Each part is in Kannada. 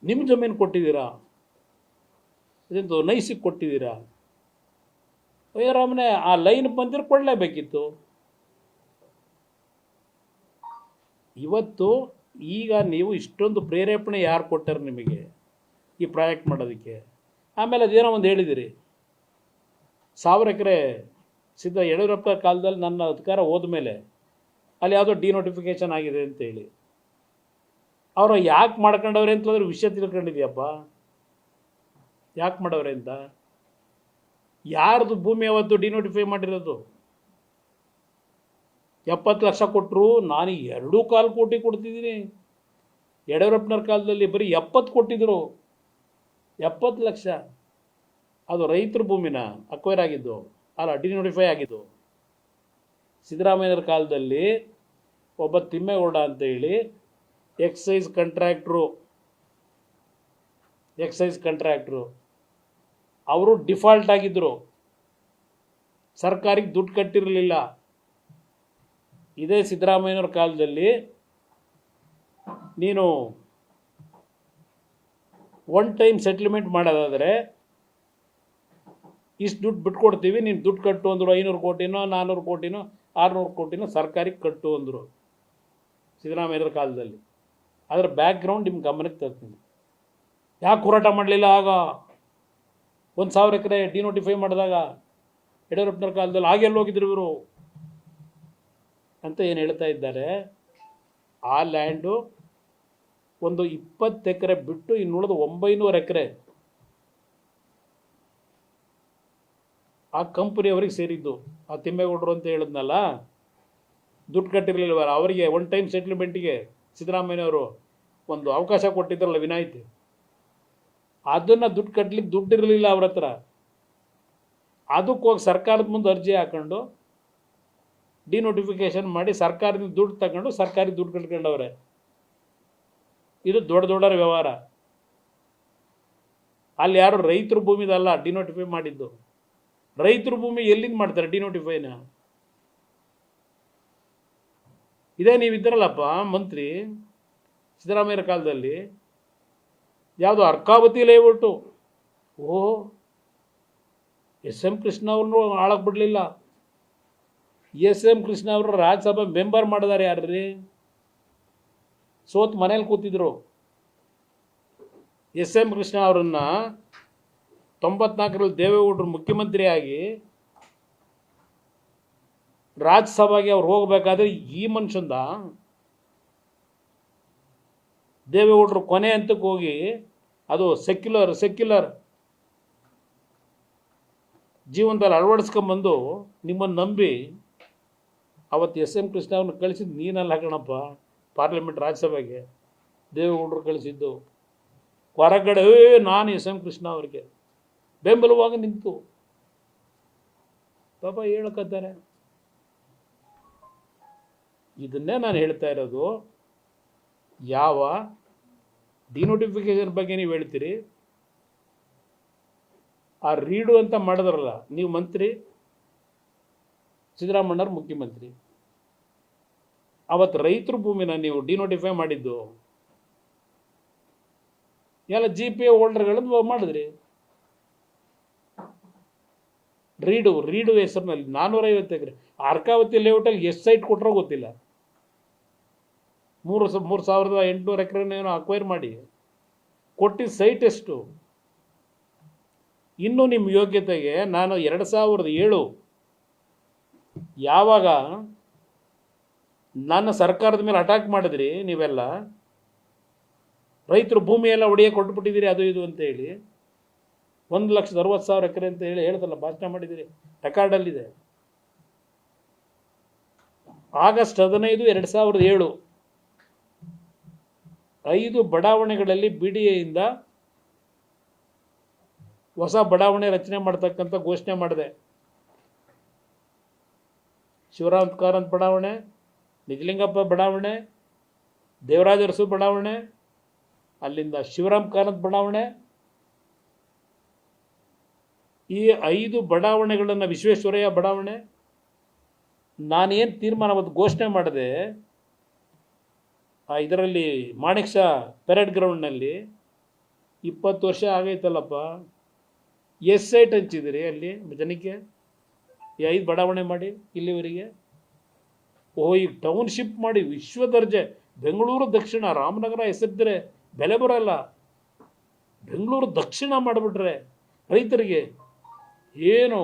ನಿಮ್ಮ ಜಮೀನು ಕೊಟ್ಟಿದ್ದೀರಾ, ಇದೊಂದು ನೈಸಿಗೆ ಕೊಟ್ಟಿದ್ದೀರಾ? ಅಯ್ಯರಾಮನೆ ಆ ಲೈನ್ ಬಂದಿರೋ ಕೊಡಲೇಬೇಕಿತ್ತು. ಇವತ್ತು ಈಗ ನೀವು ಇಷ್ಟೊಂದು ಪ್ರೇರೇಪಣೆ ಯಾರು ಕೊಟ್ಟಾರೆ ನಿಮಗೆ ಈ ಪ್ರಾಜೆಕ್ಟ್ ಮಾಡೋದಕ್ಕೆ? ಆಮೇಲೆ ಅದೇನೋ ಒಂದು ಹೇಳಿದಿರಿ, 1000 ಎಕರೆ ಯಡಿಯೂರಪ್ಪ ಕಾಲದಲ್ಲಿ ನನ್ನ ಅಧಿಕಾರ ಹೋದ್ಮೇಲೆ ಅಲ್ಲಿ ಯಾವುದೋ ಡಿನೋಟಿಫಿಕೇಷನ್ ಆಗಿದೆ ಅಂತೇಳಿ. ಅವರು ಯಾಕೆ ಮಾಡ್ಕೊಂಡವ್ರೆ ಅಂತಂದ್ರೆ ವಿಷಯ ತಿಳ್ಕೊಂಡಿದ್ಯಪ್ಪ, ಯಾಕೆ ಮಾಡವ್ರೆ ಅಂತ. ಯಾರ್ದು ಭೂಮಿ ಯಾವತ್ತು ಡಿನೋಟಿಫೈ ಮಾಡಿರೋದು? 70 ಲಕ್ಷ ಕೊಟ್ಟರು, ನಾನು 2.25 ಕೋಟಿ ಕೊಡ್ತಿದ್ದೀನಿ. ಯಡಿಯೂರಪ್ಪನವ್ರ ಕಾಲದಲ್ಲಿ ಬರೀ 70 ಕೊಟ್ಟಿದ್ರು, 70 ಲಕ್ಷ. ಅದು ರೈತರ ಭೂಮಿನ ಅಕ್ವೈರ್ ಆಗಿದ್ದು, ಅಲ್ಲ ಡಿನೋಟಿಫೈ ಆಗಿದ್ದು. ಸಿದ್ದರಾಮಯ್ಯರ ಕಾಲದಲ್ಲಿ ಒಬ್ಬ ತಿಮ್ಮೇಗೌಡ ಅಂತೇಳಿ ಎಕ್ಸೈಸ್ ಕಾಂಟ್ರಾಕ್ಟ್ರು ಅವರು ಡಿಫಾಲ್ಟ್ ಆಗಿದ್ದರು, ಸರ್ಕಾರಕ್ಕೆ ದುಡ್ಡು ಕಟ್ಟಿರಲಿಲ್ಲ. ಇದೇ ಸಿದ್ದರಾಮಯ್ಯನವ್ರ ಕಾಲದಲ್ಲಿ ನೀನು ಒನ್ ಟೈಮ್ ಸೆಟ್ಲ್ಮೆಂಟ್ ಮಾಡೋದಾದರೆ ಇಷ್ಟು ದುಡ್ಡು ಬಿಟ್ಕೊಡ್ತೀವಿ, ನೀನು ದುಡ್ಡು ಕಟ್ಟು ಅಂದರು. 500 ಕೋಟಿನೋ 400 ಕೋಟಿನೋ 600 ಕೋಟಿನೋ ಸರ್ಕಾರಕ್ಕೆ ಕಟ್ಟು ಅಂದರು ಸಿದ್ದರಾಮಯ್ಯರ ಕಾಲದಲ್ಲಿ. ಅದರ ಬ್ಯಾಕ್ಗ್ರೌಂಡ್ ನಿಮ್ಮ ಗಮನಕ್ಕೆ ತರ್ತೀನಿ. ಯಾಕೆ ಹೋರಾಟ ಮಾಡಲಿಲ್ಲ ಆಗ? 1000 ಎಕರೆ ಡಿನೋಟಿಫೈ ಮಾಡಿದಾಗ ಯಡಿಯೂರಪ್ಪನವ್ರ ಕಾಲದಲ್ಲಿ ಹಾಗೆಲ್ಲ ಹೋಗಿದ್ರು ಇವರು ಅಂತ ಏನು ಹೇಳ್ತಾ ಇದ್ದಾರೆ. ಆ ಲ್ಯಾಂಡು ಒಂದು 20 ಎಕರೆ ಬಿಟ್ಟು ಇನ್ನುಳಿದ 900 ಎಕರೆ ಆ ಕಂಪನಿಯವರಿಗೆ ಸೇರಿದ್ದು. ಆ ತಿಮ್ಮೇಗೌಡರು ಅಂತ ಹೇಳಿದ್ನಲ್ಲ, ದುಡ್ಡು ಕಟ್ಟಿರಲಿಲ್ವ ಅವರಿಗೆ, ಒನ್ ಟೈಮ್ ಸೆಟ್ಲ್ಮೆಂಟಿಗೆ ಸಿದ್ದರಾಮಯ್ಯನವರು ಒಂದು ಅವಕಾಶ ಕೊಟ್ಟಿದ್ರಲ್ಲ, ವಿನಾಯಿತಿ. ಅದನ್ನು ದುಡ್ಡು ಕಟ್ಟಲಿಕ್ಕೆ ದುಡ್ಡಿರಲಿಲ್ಲ ಅವ್ರ ಹತ್ರ. ಅದಕ್ಕೆ ಹೋಗಿ ಸರ್ಕಾರದ ಮುಂದೆ ಅರ್ಜಿ ಹಾಕೊಂಡು ಡಿನೋಟಿಫಿಕೇಷನ್ ಮಾಡಿ ಸರ್ಕಾರದಿಂದ ದುಡ್ಡು ತಗೊಂಡು ಸರ್ಕಾರಿ ದುಡ್ಡು ಕಟ್ಕೊಂಡವ್ರೆ. ಇದು ದೊಡ್ಡ ವ್ಯವಹಾರ. ಅಲ್ಲಿ ಯಾರು ರೈತರ ಭೂಮಿದಲ್ಲ ಡಿನೋಟಿಫೈ ಮಾಡಿದ್ದು. ರೈತರ ಭೂಮಿ ಎಲ್ಲಿಂದ ಮಾಡ್ತಾರೆ ಡಿನೋಟಿಫೈನ? ಇದೇ ನೀವಿದ್ದರಲ್ಲಪ್ಪ ಮಂತ್ರಿ ಸಿದ್ದರಾಮಯ್ಯರ ಕಾಲದಲ್ಲಿ, ಯಾವುದು ಅರ್ಕಾವತಿ ಲೇಔಟು. ಎಸ್.ಎಂ. ಕೃಷ್ಣ ಅವ್ರನ್ನೂ ಆಳಕ್ಕೆ ಬಿಡಲಿಲ್ಲ. ಎಸ್.ಎಂ. ಕೃಷ್ಣ ಅವರು ರಾಜ್ಯಸಭಾ ಮೆಂಬರ್ ಮಾಡಿದಾರೆ. ಯಾರ್ರೀ? ಸೋತ್ ಮನೇಲಿ ಕೂತಿದ್ರು. ಎಸ್.ಎಂ. ಕೃಷ್ಣ ಅವರನ್ನು 94ರಲ್ಲಿ ದೇವೇಗೌಡರು ಮುಖ್ಯಮಂತ್ರಿಯಾಗಿ ರಾಜ್ಯಸಭೆಗೆ ಅವ್ರು ಹೋಗಬೇಕಾದ್ರೆ ಈ ಮನುಷ್ಯಂದ ದೇವೇಗೌಡರು ಕೊನೆ ಹಂತಕ್ಕೆ ಹೋಗಿ ಅದು ಸೆಕ್ಯುಲರ್ ಜೀವನದಲ್ಲಿ ಅಳವಡಿಸ್ಕೊಂಬಂದು ನಿಮ್ಮನ್ನು ನಂಬಿ ಅವತ್ತು ಎಸ್.ಎಂ. ಕೃಷ್ಣ ಅವ್ರನ್ನ ಕಳಿಸಿದ್ದು ನೀನಲ್ಲ ಕಣಪ್ಪ. ಪಾರ್ಲಿಮೆಂಟ್ ರಾಜ್ಯಸಭೆಗೆ ದೇವೇಗೌಡರು ಕಳಿಸಿದ್ದು. ಹೊರಗಡೆ ನಾನು ಎಸ್.ಎಂ. ಕೃಷ್ಣ ಅವರಿಗೆ ಬೆಂಬಲವಾಗಿ ನಿಂತು ಪಾಪ ಹೇಳ್ಕೊತಾರೆ. ಇದನ್ನೇ ನಾನು ಹೇಳ್ತಾ ಇರೋದು. ಯಾವ ಡಿನೋಟಿಫಿಕೇಷನ್ ಬಗ್ಗೆ ನೀವು ಹೇಳ್ತೀರಿ, ಆ ರೀಡು ಅಂತ ಮಾಡಿದ್ರಲ್ಲ ನೀವು ಮಂತ್ರಿ, ಸಿದ್ದರಾಮಯ್ಯವ್ರ ಮುಖ್ಯಮಂತ್ರಿ, ಅವತ್ತು ರೈತರ ಭೂಮಿನ ನೀವು ಡಿನೋಟಿಫೈ ಮಾಡಿದ್ದು ಎಲ್ಲ GPA ಹೋಲ್ಡರ್ಗಳನ್ನು ಮಾಡಿದ್ರಿ. ರೀಡು ಹೆಸರಿನಲ್ಲಿ 450 ಎಕರೆ ಅರ್ಕಾವತಿ ಲೇಔಟಲ್ಲಿ ಎಷ್ಟು ಸೈಟ್ ಕೊಟ್ಟರೋ ಗೊತ್ತಿಲ್ಲ. 3,800 ಎಕರೆನೇನೋ ಅಕ್ವೈರ್ ಮಾಡಿ ಕೊಟ್ಟಿದ್ದ ಸೈಟ್ ಎಷ್ಟು? ಇನ್ನೂ ನಿಮ್ಮ ಯೋಗ್ಯತೆಗೆ ನಾನು 2007 ಯಾವಾಗ ನನ್ನ ಸರ್ಕಾರದ ಮೇಲೆ ಅಟ್ಯಾಕ್ ಮಾಡಿದ್ರಿ ನೀವೆಲ್ಲ, ರೈತರು ಭೂಮಿಯೆಲ್ಲ ಒಡೆಯ ಕೊಟ್ಬಿಟ್ಟಿದ್ದೀರಿ ಅದು ಇದು ಅಂತೇಳಿ, 1,60,000 ಎಕರೆ ಅಂತ ಹೇಳ್ದಲ್ಲ, ಭಾಷಣ ಮಾಡಿದ್ದೀರಿ, ರೆಕಾರ್ಡಲ್ಲಿದೆ. ಆಗಸ್ಟ್ 15, 2007 5 ಬಡಾವಣೆಗಳಲ್ಲಿ BDAಯಿಂದ ಹೊಸ ಬಡಾವಣೆ ರಚನೆ ಮಾಡ್ತಕ್ಕಂಥ ಘೋಷಣೆ ಮಾಡಿದೆ. ಶಿವರಾಮ್ ಕಾರಂತ್ ಬಡಾವಣೆ, ನಿಜಲಿಂಗಪ್ಪ ಬಡಾವಣೆ, ದೇವರಾಜ ಅರಸು ಬಡಾವಣೆ, ಅಲ್ಲಿಂದ ಶಿವರಾಮ್ ಕಾರಂತ್ ಬಡಾವಣೆ. ಈ 5 ಬಡಾವಣೆಗಳನ್ನು, ವಿಶ್ವೇಶ್ವರಯ್ಯ ಬಡಾವಣೆ, ನಾನೇನು ತೀರ್ಮಾನ ಘೋಷಣೆ ಮಾಡಿದೆ ಇದರಲ್ಲಿ ಮಾಣಿಕ್ ಶಾ ಪೆರೇಡ್ ಗ್ರೌಂಡ್ನಲ್ಲಿ 20 ವರ್ಷ ಆಗೈತಲ್ಲಪ್ಪ. ಎಷ್ಟು ಸೈಟ್ ಹಂಚಿದಿರಿ ಅಲ್ಲಿ ಜನಕ್ಕೆ? 5 ಬಡಾವಣೆ ಮಾಡಿ ಇಲ್ಲಿವರೆಗೆ. ಈಗ ಟೌನ್ಶಿಪ್ ಮಾಡಿ ವಿಶ್ವ ದರ್ಜೆ ಬೆಂಗಳೂರು ದಕ್ಷಿಣ, ರಾಮನಗರ ಹೆಸರಿದ್ರೆ ಬೆಲೆ ಬರೋಲ್ಲ. ಬೆಂಗಳೂರು ದಕ್ಷಿಣ ಮಾಡಿಬಿಟ್ರೆ ರೈತರಿಗೆ ಏನು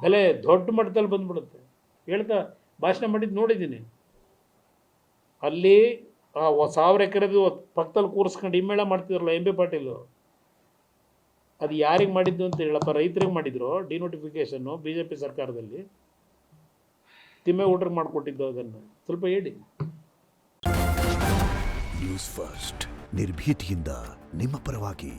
ಬೆಲೆ ದೊಡ್ಡ ಮಟ್ಟದಲ್ಲಿ ಬಂದ್ಬಿಡುತ್ತೆ. ಹೇಳ್ತಾ ಭಾಷಣ ಮಾಡಿದ್ದು ನೋಡಿದ್ದೀನಿ. ಅಲ್ಲಿ 1000 ಎಕರೆದು ಪಕ್ಕದಲ್ಲಿ ಕೂರಿಸ್ಕೊಂಡು ಹಿಮ್ಮೇಳ ಮಾಡ್ತಿದ್ರಲ್ಲ ಎಂ ಬಿ ಪಾಟೀಲು, ಅದು ಯಾರಿಗೆ ಮಾಡಿದ್ದು ಅಂತ ಹೇಳಪ್ಪ? ರೈತರಿಗೆ ಮಾಡಿದ್ರು ಡಿನೋಟಿಫಿಕೇಶನ್ನು ಬಿ ಜೆ ಪಿ ಸರ್ಕಾರದಲ್ಲಿ. ತಿಮ್ಮೇಗೌಡರಿಗೆ ಮಾಡಿಕೊಟ್ಟಿದ್ದು ಅದನ್ನು ಸ್ವಲ್ಪ ಹೇಳಿ. ನ್ಯೂಸ್ ಫಸ್ಟ್ ನಿರ್ಭೀತಿಯಿಂದ ನಿಮ್ಮ ಪರವಾಗಿ.